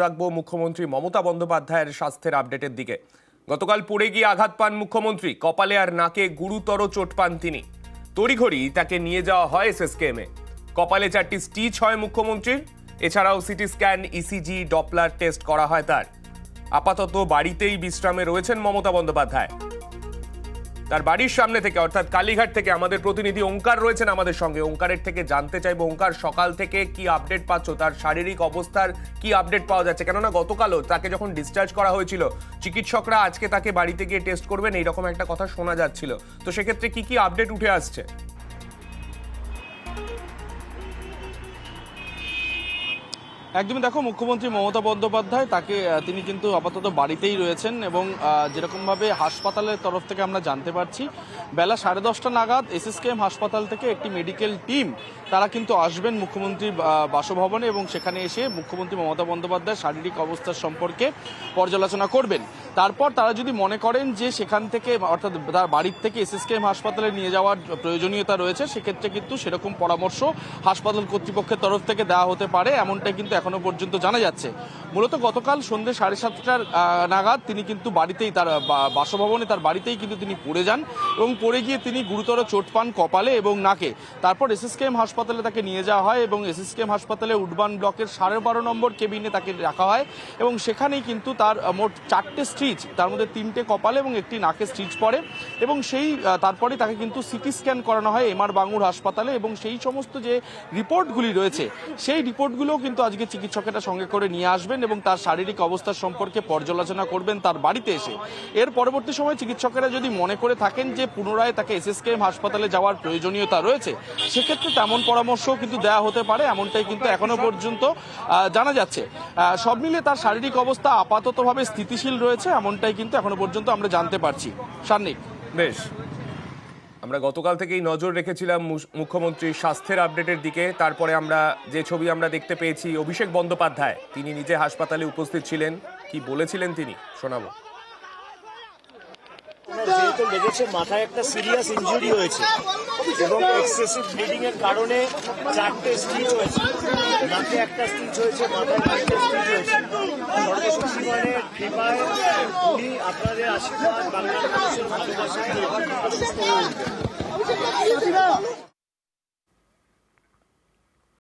রাখবো মুখ্যমন্ত্রী মমতা বন্দ্যোপাধ্যায়ের স্বাস্থ্যের আপডেটের দিকে। গতকাল পড়ে গিয়ে আঘাত পান মুখ্যমন্ত্রী, কপালে আর নাকে গুরুতর চোট পান তিনি। তড়িঘড়ি তাকে নিয়ে যাওয়া হয় এসএসকেএমে। কপালে 4টি স্টিচ হয় মুখ্যমন্ত্রীর। এছাড়াও CT scan, ECG, Doppler test করা হয় তার। আপাতত বাড়িতেই বিশ্রামে রয়েছেন মমতা বন্দ্যোপাধ্যায়। তার বাড়ির সামনে থেকে অর্থাৎ কালীঘাট থেকে আমাদের প্রতিনিধি ওঙ্কার রয়েছেন আমাদের সঙ্গে। ওঙ্কারের থেকে জানতে চাইবো, ওঙ্কার, সকাল থেকে কি আপডেট পাচ্ছ, তার শারীরিক অবস্থার কি আপডেট পাওয়া যাচ্ছে? কেননা গতকালও তাকে যখন ডিসচার্জ করা হয়েছিল, চিকিৎসকরা আজকে তাকে বাড়িতে গিয়ে টেস্ট করবেন এইরকম একটা কথা শোনা যাচ্ছিল। তো সেক্ষেত্রে কি কি আপডেট উঠে আসছে? একদমই দেখো, মুখ্যমন্ত্রী মমতা বন্দ্যোপাধ্যায় তিনি কিন্তু আপাতত বাড়িতেই রয়েছেন এবং যেরকমভাবে হাসপাতালের তরফ থেকে আমরা জানতে পারছি, বেলা 10:30 নাগাদ এসএসকেএম হাসপাতাল থেকে একটি মেডিকেল টিম তারা কিন্তু আসবেন মুখ্যমন্ত্রীর বাসভবনে এবং সেখানে এসে মুখ্যমন্ত্রী মমতা বন্দ্যোপাধ্যায়ের শারীরিক অবস্থার সম্পর্কে পর্যালোচনা করবেন। তারপর তারা যদি মনে করেন যে সেখান থেকে অর্থাৎ তার বাড়ির থেকে এসএসকেএম হাসপাতালে নিয়ে যাওয়ার প্রয়োজনীয়তা রয়েছে, সেক্ষেত্রে কিন্তু সেরকম পরামর্শ হাসপাতাল কর্তৃপক্ষের তরফ থেকে দেওয়া হতে পারে, এমনটাই কিন্তু এখনো পর্যন্ত জানা যাচ্ছে। মূলত গতকাল সন্ধ্যে 7:30 নাগাদ তিনি কিন্তু বাড়িতেই, তার বাসভবনে, তার বাড়িতেই কিন্তু তিনি পড়ে যান এবং পড়ে গিয়ে তিনি গুরুতর চোট পান কপালে এবং নাকে। তারপর এসএসকেএম হাসপাতালে তাকে নিয়ে যাওয়া হয় এবং এসএসকেএম হাসপাতালে উডবান ব্লকের 12.5 নম্বর কেবিনে তাকে রাখা হয় এবং সেখানেই কিন্তু তার মোট 4টে স্টিচ, তার মধ্যে 3টে কপালে এবং একটি নাকে স্টিচ পড়ে এবং তারপরে তাকে কিন্তু সিটি স্ক্যান করানো হয় এমআর বাঙ্গুর হাসপাতালে এবং সেই সমস্ত যে রিপোর্টগুলি রয়েছে সেই রিপোর্টগুলোও কিন্তু আজকে চিকিৎসকেরা সঙ্গে করে নিয়ে আসবেন এবং তার শারীরিক অবস্থার সম্পর্কে পর্যালোচনা করবেন তার বাড়িতে এসে। এর পরবর্তী সময় চিকিৎসকেরা যদি মনে করে থাকেন যে পুনরায় তাকে এসএসকেএম হাসপাতালে যাওয়ার প্রয়োজনীয়তা রয়েছে, সেক্ষেত্রে তেমন পরামর্শও কিন্তু দেওয়া হতে পারে, এমনটাই কিন্তু এখনো পর্যন্ত জানা যাচ্ছে। সব মিলিয়ে তার শারীরিক অবস্থা আপাততভাবে স্থিতিশীল রয়েছে, এমনটাই কিন্তু এখনো পর্যন্ত আমরা জানতে পারছি। সান্নিক, বেশ, আমরা গতকাল থেকেই নজর রেখেছিলাম মুখ্যমন্ত্রীর স্বাস্থ্যের আপডেটের দিকে। তারপরে আমরা যে ছবি আমরা দেখতে পেয়েছি, অভিষেক বন্দ্যোপাধ্যায় তিনি নিজে হাসপাতালে উপস্থিত ছিলেন। কি বলেছিলেন তিনি শোনাবো। যেহেতু লেগেছে, মাথায় একটা সিরিয়াস ইনজুরি হয়েছে এবং এক্সেসিভ ব্লিডিং এর কারণে 4টে স্টিচ হয়েছে, নাকে একটা স্টিচ হয়েছে, মাথায় 4টে স্টিচ হয়েছে। সর্বশক্তি মানে কৃপায় উনি আপনাদের আশীর্বাদ, বাংলার মানুষের ভালোবাসা সুস্থ হয়ে উঠবেন।